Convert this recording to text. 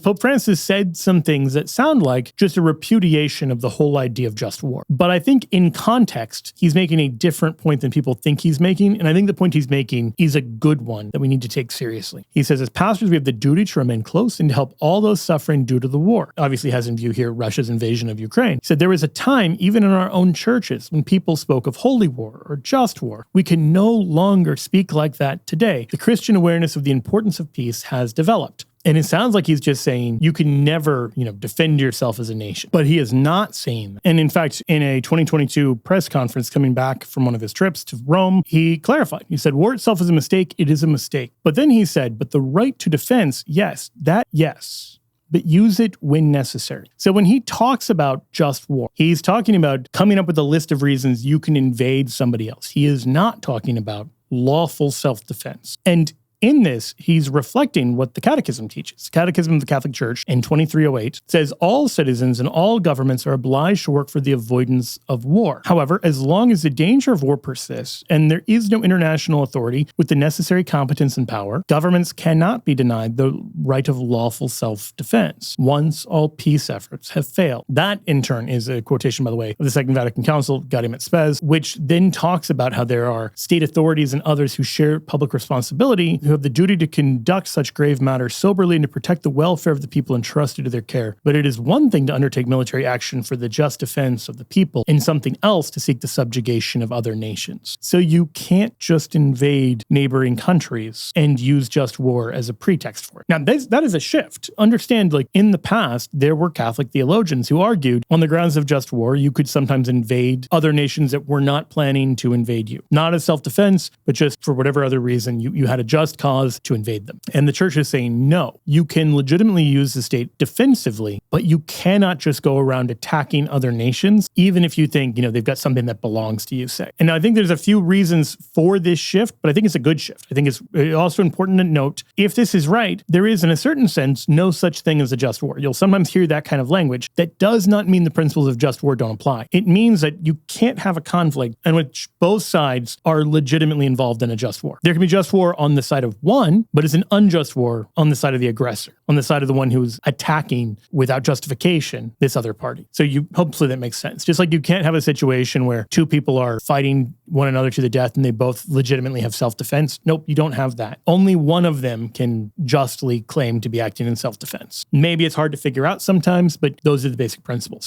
Pope Francis said some things that sound like just a repudiation of the whole idea of just war. But I think in context, he's making a different point than people think he's making. And I think the point he's making is a good one that we need to take seriously. He says, as pastors, we have the duty to remain close and to help all those suffering due to the war. Obviously has in view here Russia's invasion of Ukraine. He said, there was a time, even in our own churches, when people spoke of holy war or just war. We can no longer speak like that today. The Christian awareness of the importance of peace has developed. And it sounds like he's just saying you can never, defend yourself as a nation. But he is not saying that. And in fact, in a 2022 press conference coming back from one of his trips to Rome, he clarified. He said, war itself is a mistake. It is a mistake. But then he said, but the right to defense, yes, but use it when necessary. So when he talks about just war, he's talking about coming up with a list of reasons you can invade somebody else. He is not talking about lawful self-defense. And in this, he's reflecting what the Catechism teaches. The Catechism of the Catholic Church in 2308 says all citizens and all governments are obliged to work for the avoidance of war. However, as long as the danger of war persists and there is no international authority with the necessary competence and power, governments cannot be denied the right of lawful self-defense once all peace efforts have failed. That, in turn, is a quotation, by the way, of the Second Vatican Council, Gaudium et Spes, which then talks about how there are state authorities and others who share public responsibility, who have the duty to conduct such grave matters soberly and to protect the welfare of the people entrusted to their care. But it is one thing to undertake military action for the just defense of the people and something else to seek the subjugation of other nations. So you can't just invade neighboring countries and use just war as a pretext for it. Now, that is a shift. Understand, in the past, there were Catholic theologians who argued on the grounds of just war, you could sometimes invade other nations that were not planning to invade you. Not as self-defense, but just for whatever other reason, you had a just cause to invade them. And the church is saying, no, you can legitimately use the state defensively, but you cannot just go around attacking other nations, even if you think, they've got something that belongs to you, say. And I think there's a few reasons for this shift, but I think it's a good shift. I think it's also important to note, if this is right, there is, in a certain sense, no such thing as a just war. You'll sometimes hear that kind of language. That does not mean the principles of just war don't apply. It means that you can't have a conflict in which both sides are legitimately involved in a just war. There can be just war on the side of one, but it's an unjust war on the side of the aggressor, on the side of the one who's attacking without justification this other party. So hopefully that makes sense. Just like you can't have a situation where two people are fighting one another to the death and they both legitimately have self-defense. Nope, you don't have that. Only one of them can justly claim to be acting in self-defense. Maybe it's hard to figure out sometimes, but those are the basic principles.